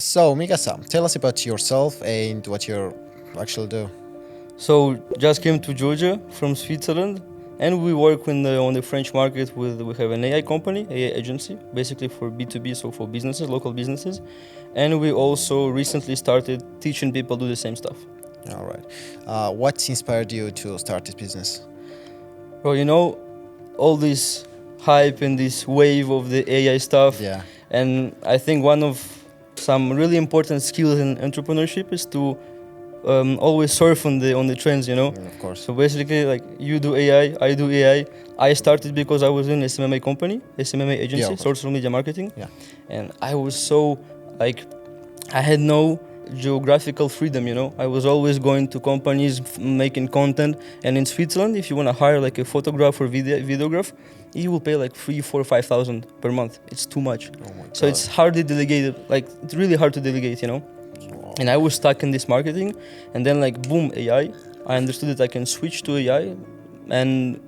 So, Mika-san, tell us about yourself and what you actually do. So just came to Georgia from Switzerland, and we work on the French market we have an AI company, AI agency, basically for B2B, so for businesses, local businesses, and we also recently started teaching people to do the same stuff. All right. What inspired you to start this business? Well, all this hype and this wave of the AI stuff, Yeah. and I think one of some really important skills in entrepreneurship is to always surf on the trends, Of course. So basically, like, you do AI, I do AI. I started because I was in SMMA company, SMMA agency, social media marketing. Yeah. And I was so, I had no geographical freedom, I was always going to companies, making content. And in Switzerland, if you want to hire like a photographer or videographer, you will pay like 3,000, 4,000, 5,000 per month. It's too much. Oh my God. So it's hardly delegated, it's really hard to delegate, And I was stuck in this marketing, and then boom, AI. I understood that I can switch to AI, and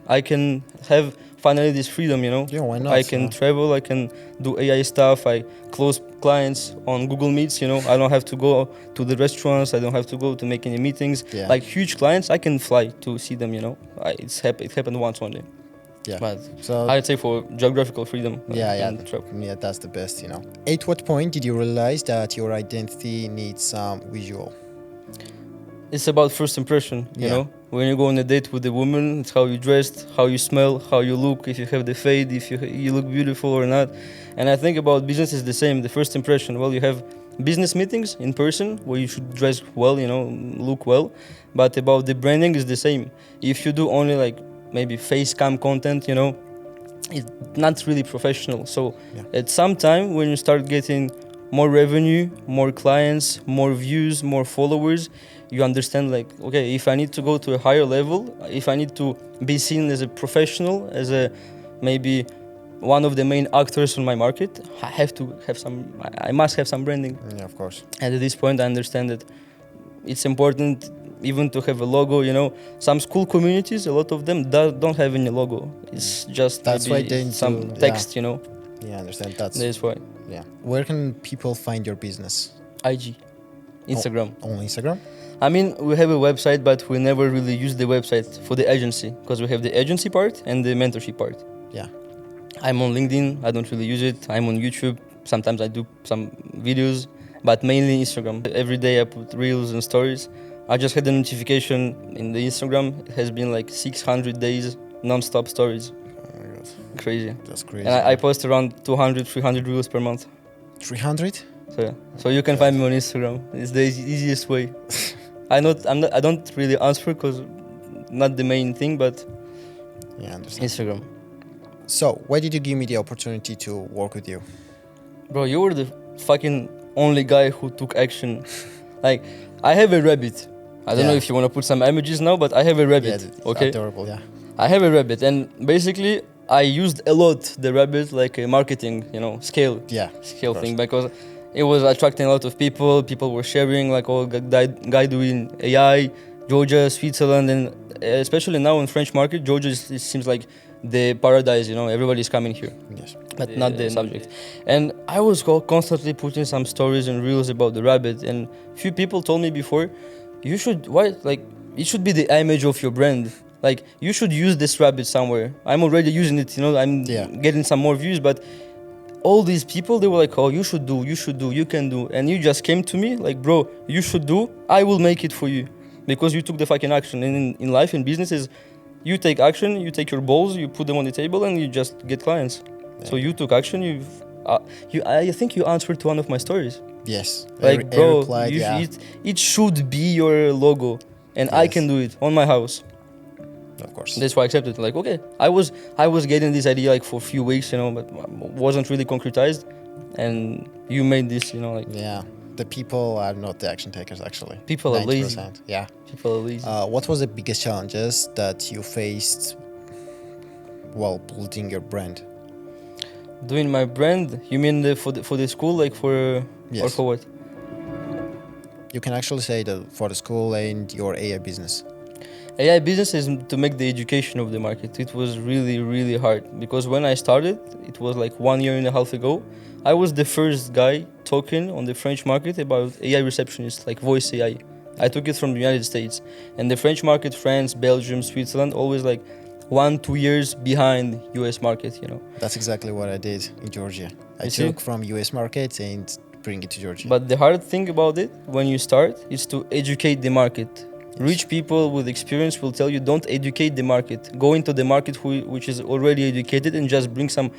I can have finally this freedom, Yeah, why not? I can travel, I can do AI stuff. I close clients on Google Meets, I don't have to go to the restaurants. I don't have to go to make any meetings. Yeah. Like huge clients, I can fly to see them, It happened once only. Yeah. But So I'd say for geographical freedom. yeah, travel. yeah, that's the best, At what point did you realize that your identity needs some visual? It's about first impression, you Yeah. know. When you go on a date with a woman, it's how you dressed, how you smell, how you look, if you have the fade, if you look beautiful or not. And I think about business is the same, the first impression. Well, you have business meetings in person where you should dress well, look well. But about the branding is the same. If you do only maybe face cam content, it's not really professional. So at some time when you start getting more revenue, more clients, more views, more followers, you understand okay, if I need to go to a higher level, if I need to be seen as a professional, as a maybe one of the main actors on my market, I must have some branding. Yeah, of course. And at this point I understand that it's important even to have a logo, Some school communities, a lot of them don't have any logo. It's just That's why they need some to, text, Yeah, I understand. That's why. Yeah. Where can people find your business? IG, Instagram. On Instagram? I mean, we have a website, but we never really use the website for the agency because we have the agency part and the mentorship part. Yeah. I'm on LinkedIn. I don't really use it. I'm on YouTube. Sometimes I do some videos, but mainly Instagram. Every day I put reels and stories. I just had a notification in the Instagram. It has been 600 days non-stop stories. Oh my God. Crazy. That's crazy. And I post around 200, 300 reels per month. 300? So yeah. So you can find me on Instagram. It's the easiest way. I don't really answer because not the main thing, but Yeah, I understand. Instagram. So, why did you give me the opportunity to work with you? Bro, you were the fucking only guy who took action. I have a rabbit. I don't know if you want to put some images now, but I have a rabbit. It's okay. adorable, yeah. I have a rabbit, and basically I used a lot the rabbit like a marketing, scale thing, because it was attracting a lot of people. People were sharing guy doing AI, Georgia, Switzerland, and especially now in French market, Georgia it seems like the paradise. Everybody's coming here. Yes. But not the subject. And I was constantly putting some stories and reels about the rabbit, and few people told me before, it should be the image of your brand. You should use this rabbit somewhere. I'm already using it, I'm getting some more views, but all these people, they were like, oh, you should do, you can do. And you just came to me bro, you should do, I will make it for you. Because you took the fucking action. And in life, in businesses, you take action, you take your balls, you put them on the table, and you just get clients. Yeah. So you took action, I think you answered to one of my stories. Yes. Bro, replied, it should be your logo, and I can do it on my house. Of course. That's why I accepted. Okay, I was getting this idea for a few weeks, but wasn't really concretized, and you made this, Yeah, the people are not the action takers actually. People are 90%. lazy. Yeah. People are lazy. What was the biggest challenges that you faced while building your brand? Doing my brand? You mean for the school, Yes. Or for what? You can actually say that for the school and your AI business. AI business is to make the education of the market. It was really, really hard because when I started, it was like 1 year and a half ago. I was the first guy talking on the French market about AI receptionists, like voice AI. I took it from the United States. And the French market, France, Belgium, Switzerland, always like 1-2 years behind US market, you know. That's exactly what I did in Georgia. I You took see? from US market and bring it to Georgia. But the hard thing about it, when you start, is to educate the market. Rich people with experience will tell you, don't educate the market. Go into the market which is already educated and just bring some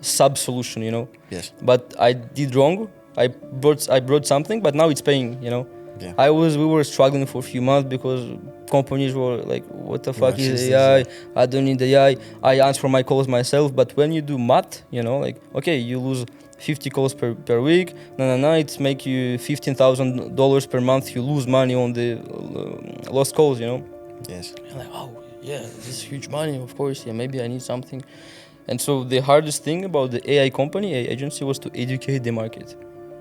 sub-solution, you know. Yes. But I did wrong. I brought something, but now it's paying, you know. Yeah. We were struggling for a few months because companies were like, what the fuck What is is AI? this? I don't need AI. I answer my calls myself. But when you do math, you know, like, okay, you lose 50 calls per week. No, it's make you $15,000 per month. You lose money on the lost calls, you know. Yes. You're like, oh, yeah, this is huge money, of course. Yeah, maybe I need something. And so the hardest thing about the AI company, AI agency, was to educate the market.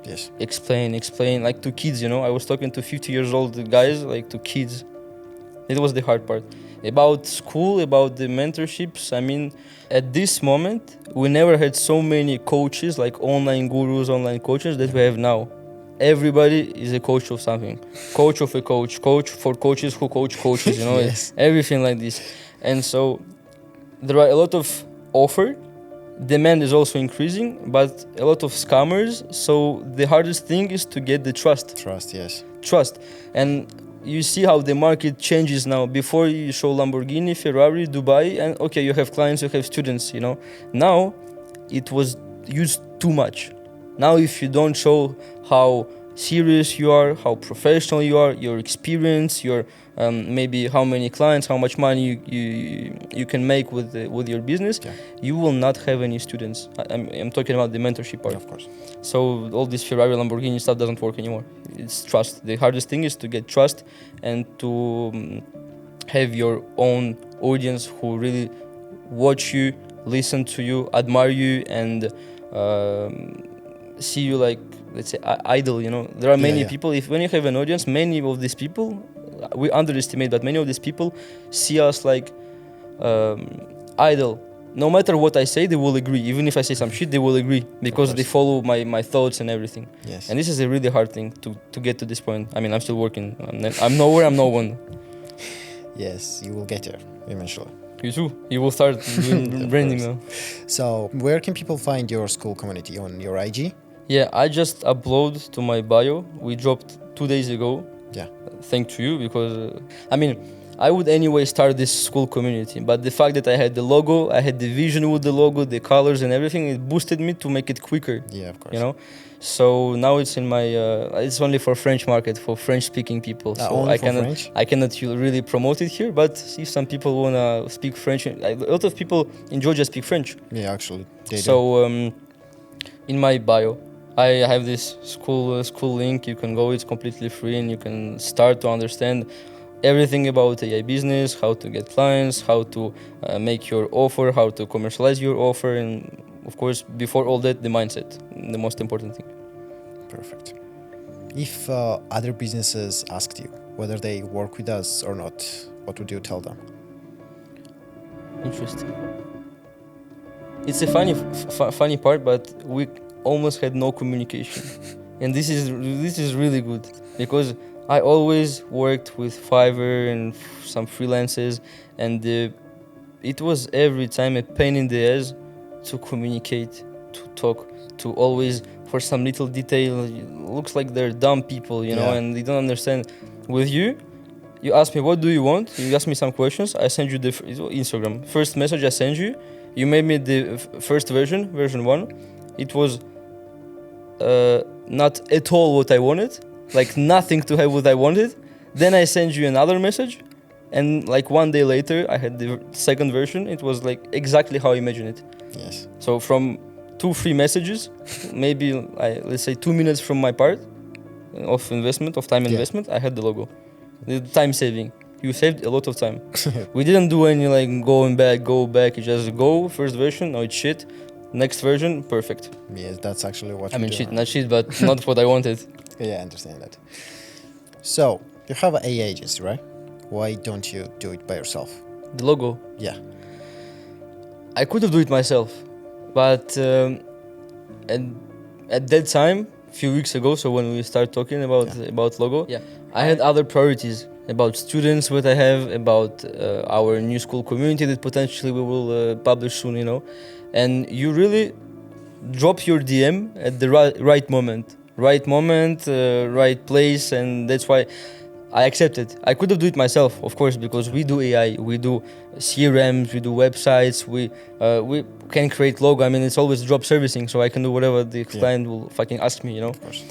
Yes. Explain, like to kids, you know. I was talking to 50 years old guys, like to kids. It was the hard part. About school, about the mentorships, I mean, at this moment, we never had so many coaches, like online gurus, online coaches, that we have now. Everybody is a coach of something. Coach of a coach for coaches who coach coaches, you know, Yes. everything like this. And so there are a lot of offer. Demand is also increasing, but a lot of scammers. So the hardest thing is to get the trust. Trust, yes. Trust. And you see how the market changes now. Before you show Lamborghini, Ferrari, Dubai, and okay, you have clients, you have students, you know. Now it was used too much. Now if you don't show how serious you are, how professional you are, your experience, your maybe how many clients, how much money you can make with your business, you will not have any students. I'm talking about the mentorship part. Yeah, of course. So all this Ferrari, Lamborghini stuff doesn't work anymore. It's trust. The hardest thing is to get trust and to have your own audience who really watch you, listen to you, admire you, and see you like, let's say, idol, you know. There are many people, when you have an audience, many of these people, we underestimate, but many of these people see us like idol. No matter what I say, they will agree. Even if I say some shit, they will agree because they follow my thoughts and everything. Yes. And this is a really hard thing to get to this point. I mean, I'm still working. I'm nowhere, I'm no one. Yes, you will get there eventually. You too. You will start doing branding now. So where can people find your school community? On your IG? Yeah, I just upload to my bio. We dropped 2 days ago. Yeah. Thanks to you because, I mean, I would anyway start this school community, but the fact that I had the logo, I had the vision with the logo, the colors and everything, it boosted me to make it quicker. Yeah, of course. You know, so now it's in my, it's only for French market, for French-speaking people. So only for French? I cannot really promote it here, but if some people wanna speak French, a lot of people in Georgia speak French. Yeah, actually. They do. So in my bio, I have this school link. You can go. It's completely free, and you can start to understand everything about AI business, how to get clients, how to make your offer, how to commercialize your offer, and of course, before all that, the mindset, the most important thing. Perfect. If other businesses asked you whether they work with us or not, what would you tell them? Interesting. It's a funny part, but we almost had no communication, and this is really good because I always worked with Fiverr and some freelancers, and it was every time a pain in the ass to communicate, to talk, to always for some little detail. It looks like they're dumb people, you know, and they don't understand. With you ask me, what do you want? You ask me some questions. I send you the Instagram first message. I send you. You made me the first version 1. It was not at all what I wanted, like nothing to have what I wanted. Then I send you another message, and like 1 day later, I had the second version. It was like exactly how I imagined it. Yes. So from 2-3 messages, maybe let's say 2 minutes from my part of time investment, I had the logo. The time saving. You saved a lot of time. We didn't do any like go back. You just go first version. No, it's shit. Next version, perfect. Yes, that's actually what I mean, do. shit, not shit, but not what I wanted. Yeah, I understand that. So, you have an AI agency, right? Why don't you do it by yourself? The logo. Yeah. I could have do it myself, but at that time, a few weeks ago, so when we start talking about logo, I had other priorities about students, what I have, about our new school community that potentially we will publish soon, you know. And you really drop your DM at the right moment, right place, and that's why I accepted. I could have do it myself, of course, because we do AI, we do CRMs, we do websites, we can create logo. I mean, it's always drop servicing, so I can do whatever the client will fucking ask me, you know. Of course.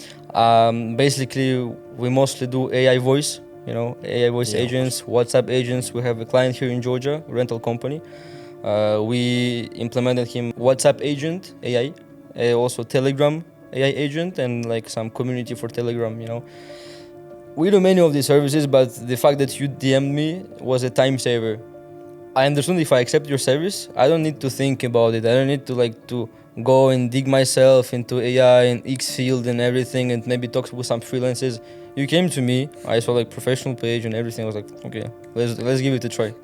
Basically, we mostly do AI voice, you know, AI voice agents, WhatsApp agents. We have a client here in Georgia, rental company. We implemented him WhatsApp agent, AI, also Telegram AI agent, and like some community for Telegram, you know. We do many of these services, but the fact that you DM'd me was a time saver. I understand if I accept your service, I don't need to think about it. I don't need to go and dig myself into AI and X field and everything and maybe talk with some freelancers. You came to me, I saw like professional page and everything. I was like, okay, let's give it a try.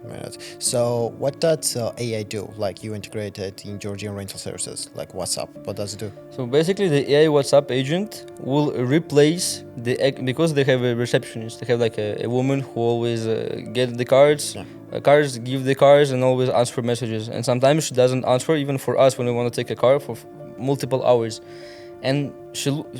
Right. So what does AI do? Like you integrated in Georgian rental services, like WhatsApp. What does it do? So basically the AI WhatsApp agent will replace because they have a receptionist. They have like a woman who always get the cards, give the cards and always answer messages. And sometimes she doesn't answer even for us when we want to take a car for multiple hours. And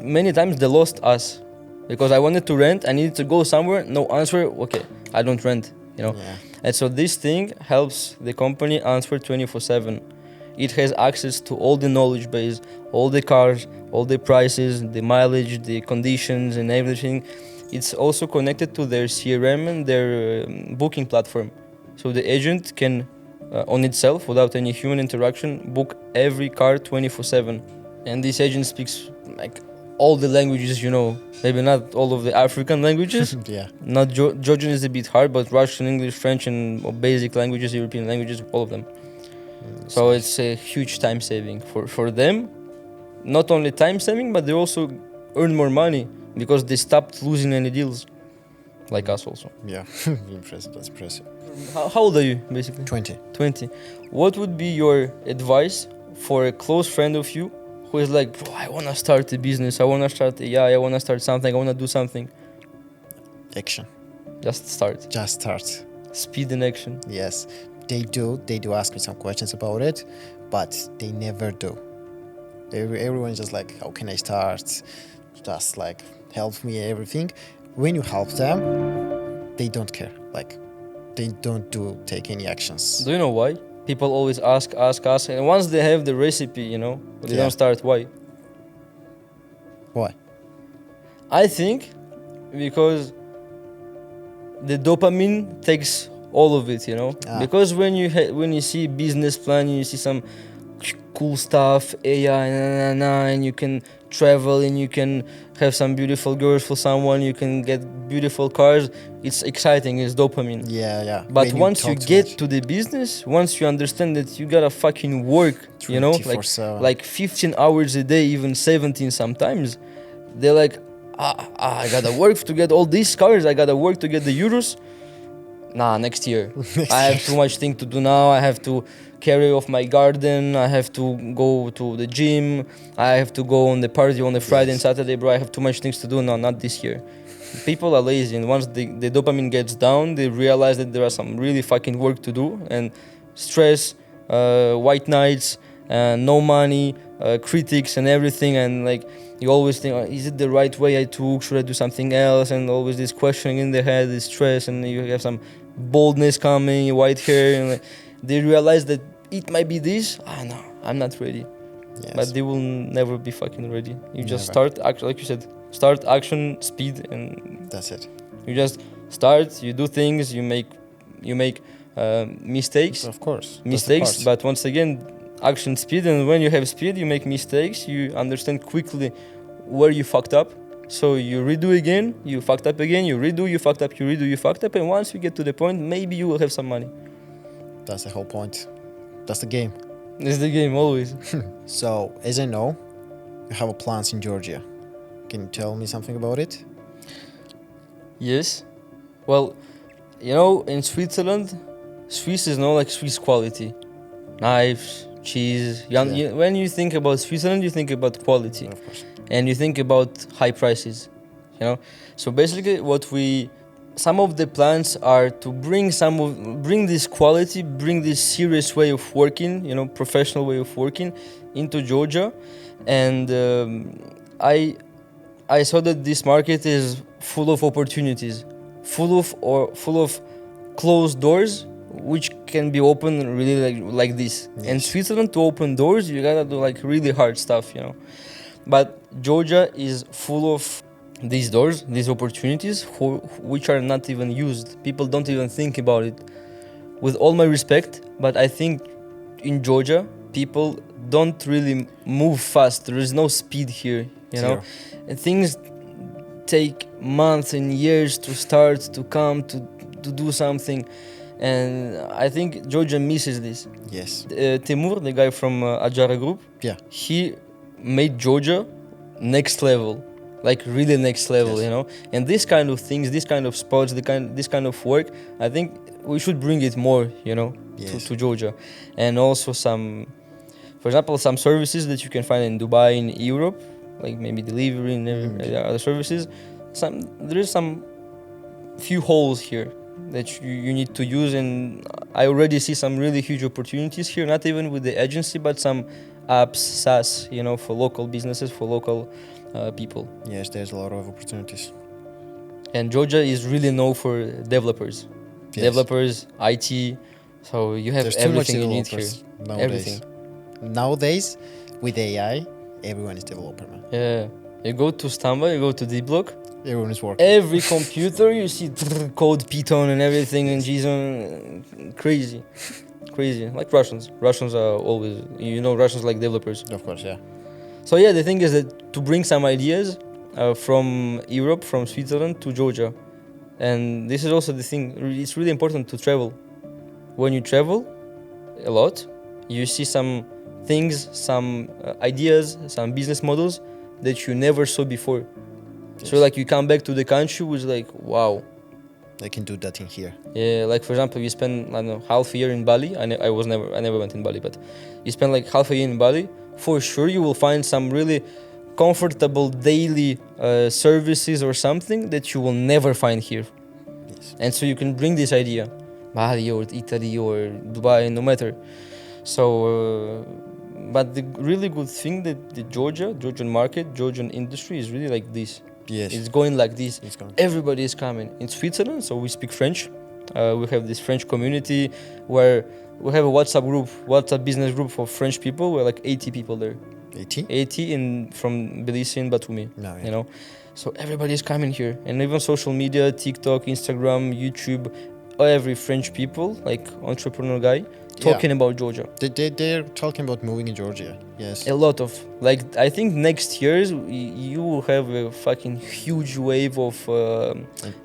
many times they lost us because I wanted to rent. I needed to go somewhere. No answer. Okay, I don't rent. You know. Yeah. And so this thing helps the company answer 24/7. It has access to all the knowledge base, all the cars, all the prices, the mileage, the conditions and everything. It's also connected to their CRM and their booking platform. So the agent can, on itself, without any human interaction, book every car 24/7. And this agent speaks like all the languages, you know, maybe not all of the African languages. Not Georgian is a bit hard, but Russian, English, French, and basic languages, European languages, all of them. So it's a huge time saving for them. Not only time saving, but they also earn more money because they stopped losing any deals, like us also. Yeah, impressive. That's impressive. How old are you, basically? 20. 20. What would be your advice for a close friend of you who is like, bro, I want to start a business, I want to start AI, I want to start something, I want to do something? Action. Just start. Just start. Speed and action. Yes, they do ask me some questions about it, but they never do. Everyone's just like, how can I start? Just like, help me, everything. When you help them, they don't care. Like, they don't take any actions. Do you know why? People always ask, and once they have the recipe, you know, they don't start. Why? Why? I think because the dopamine takes all of it, you know. Because when you see business plan, you see some cool stuff, AI, and you can travel and you can have some beautiful girls for someone, you can get beautiful cars. It's exciting, it's dopamine. Yeah. But once you get to the business, once you understand that you gotta fucking work, you know, like 15 hours a day, even 17 sometimes, they're like, I gotta work to get all these cars, I gotta work to get the euros. Nah, next year. I have too much thing to do now. I have to carry off my garden. I have to go to the gym. I have to go on the party on the Friday and Saturday, bro. I have too much things to do. No, not this year. People are lazy, and once the dopamine gets down, they realize that there are some really fucking work to do, and stress, white nights, no money, critics and everything, and like you always think, is it the right way I took? Should I do something else? And always this questioning in the head, this stress, and you have some baldness coming, white hair, and like, they realize that it might be this. No, I'm not ready. Yes. But they will never be fucking ready. You just start, like you said, start, action, speed, and that's it. You just start, you do things, you make mistakes. Of course. Mistakes, but once again, action, speed, and when you have speed, you make mistakes, you understand quickly where you fucked up. So you redo again, you fucked up again, you redo, you fucked up, you redo, you fucked up, and once you get to the point, maybe you will have some money. That's the whole point. That's the game. It's the game, always. So, as I know, you have plans in Georgia. Can you tell me something about it? Yes. Well, you know, in Switzerland, Swiss is not like Swiss quality. Knives, cheese. When you think about Switzerland, you think about quality. Of course. And you think about high prices, you know. So basically some of the plans are to bring this quality, bring this serious way of working, you know, professional way of working into Georgia. And I saw that this market is full of opportunities, full of closed doors, which can be opened really like this. Yes. In Switzerland, to open doors, you gotta do like really hard stuff, you know. But Georgia is full of these doors, these opportunities, which are not even used. People don't even think about it. With all my respect, but I think in Georgia, people don't really move fast. There is no speed here, you know. And things take months and years to start, to come, to do something. And I think Georgia misses this. Yes. Timur, the guy from Ajara Group, he made Georgia next level. Like really next level, you know. And this kind of things, this kind of sports, this kind of work, I think we should bring it more, you know, to Georgia. And also for example, some services that you can find in Dubai, in Europe, like maybe delivery and other services. There is some few holes here that you need to use, and I already see some really huge opportunities here, not even with the agency, but some apps, SaaS, you know, for local businesses, for local people. Yes, there's a lot of opportunities. And Georgia is really known for developers. Yes. Developers, IT, so you have everything you need here. Nowadays. Everything. Nowadays, with AI, everyone is developer, man. Yeah. You go to Stamba, you go to D-Block, everyone is working. Every computer, you see code Python and everything and JSON. Crazy. Like Russians. Russians are always, you know, Russians like developers. Of course, yeah. So yeah, the thing is that to bring some ideas from Europe, from Switzerland to Georgia. And this is also the thing, it's really important to travel. When you travel a lot, you see some things, some ideas, some business models that you never saw before. Yes. So like you come back to the country with like, wow. I can do that in here. Yeah, like for example, you spend, I don't know, half a year in Bali. I never went in Bali, but you spend like half a year in Bali. For sure, you will find some really comfortable daily services or something that you will never find here. Yes. And so you can bring this idea, Bali or Italy or Dubai, no matter. So, but the really good thing that the Georgian market, Georgian industry is really like this. Yes. It's going like this. Everybody is coming. In Switzerland, so we speak French. We have this French community where we have a WhatsApp business group for French people. We're like 80 people there. 80 from Tbilisi and Batumi. No, yeah. You know, so everybody is coming here, and even social media, TikTok, Instagram, YouTube, every French people, like entrepreneur guy, talking about Georgia. They're talking about moving in Georgia. Yes. A lot of, like, I think next years you will have a fucking huge wave of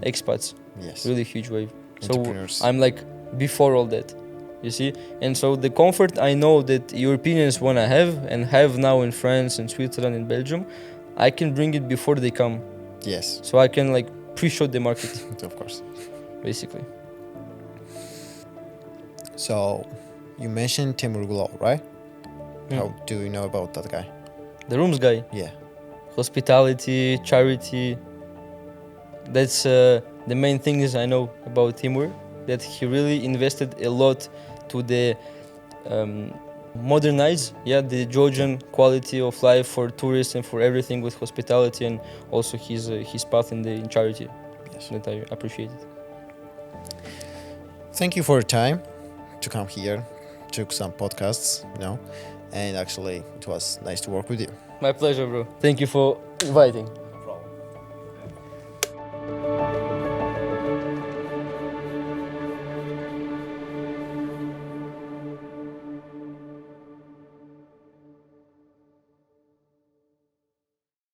expats. Yes. Really huge wave. So I'm like before all that, you see? And so the comfort I know that Europeans want to have and have now in France and Switzerland and Belgium, I can bring it before they come. Yes. So I can like pre-shot the market. Of course. Basically. So you mentioned Timur Gulov, right? How do you know about that guy? The rooms guy? Yeah. Hospitality, charity. That's the main things I know about Timur, that he really invested a lot to the modernize the Georgian quality of life for tourists and for everything with hospitality, and also his path in charity. Yes. That I appreciate it. Thank you for your time to come here, took some podcasts, you know, and actually it was nice to work with you. My pleasure, bro. Thank you for inviting.